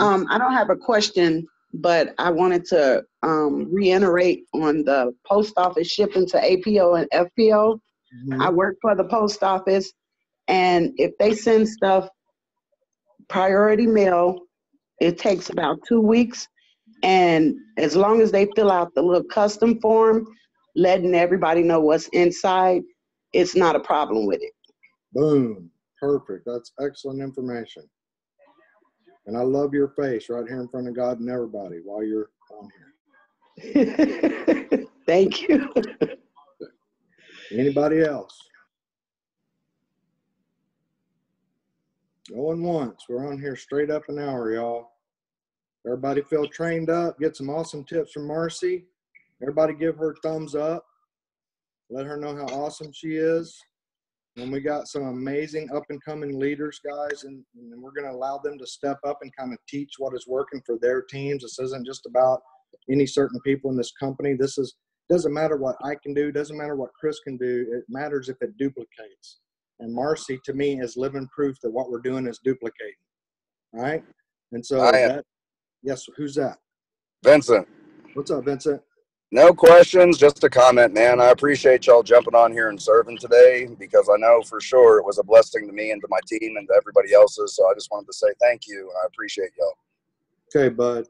I don't have a question, but I wanted to reiterate on the post office shipping to APO and FPO. I work for the post office, and if they send stuff priority mail, it takes about 2 weeks. And as long as they fill out the little custom form, letting everybody know what's inside, it's not a problem with it. Boom. Perfect. That's excellent information. And I love your face right here in front of God and everybody while you're on here. Thank you. Anybody else? Going once. We're on here straight up an hour, y'all. Everybody feel trained up. Get some awesome tips from Marcy. Everybody give her thumbs up. Let her know how awesome she is. And we got some amazing up-and-coming leaders, guys, and we're going to allow them to step up and kind of teach what is working for their teams. This isn't just about any certain people in this company. Doesn't matter what I can do, doesn't matter what Chris can do. It matters if it duplicates. And Marcy, to me, is living proof that what we're doing is duplicating. All right? And so yes, who's that? Vincent. What's up, Vincent? No questions, just a comment, man. I appreciate y'all jumping on here and serving today, because I know for sure it was a blessing to me and to my team and to everybody else's. So I just wanted to say thank you. I appreciate y'all. Okay, bud.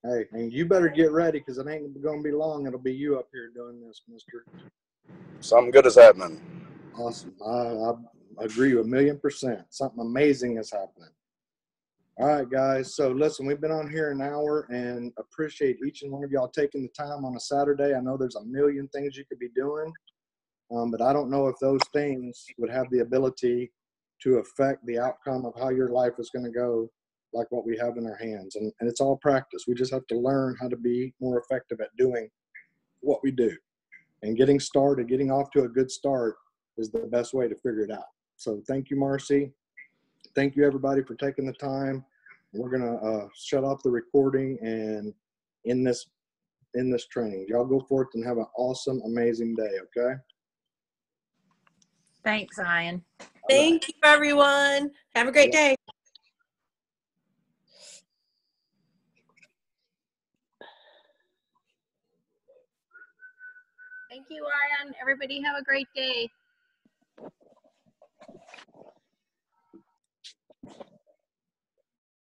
Hey, and you better get ready, because it ain't going to be long. It'll be you up here doing this, mister. Something good is happening. Awesome. I agree 1,000,000%. Something amazing is happening. All right, guys. So listen, we've been on here an hour, and appreciate each and one of y'all taking the time on a Saturday. I know there's a million things you could be doing, but I don't know if those things would have the ability to affect the outcome of how your life is going to go, like what we have in our hands. And it's all practice. We just have to learn how to be more effective at doing what we do. And getting started, getting off to a good start is the best way to figure it out. So thank you, Marcy. Thank you, everybody, for taking the time. We're going to shut off the recording and in this training. Y'all go forth and have an awesome, amazing day, okay? Thanks, Ian. Thank you, everyone. Have a great day. Thank you, Ian. Everybody have a great day.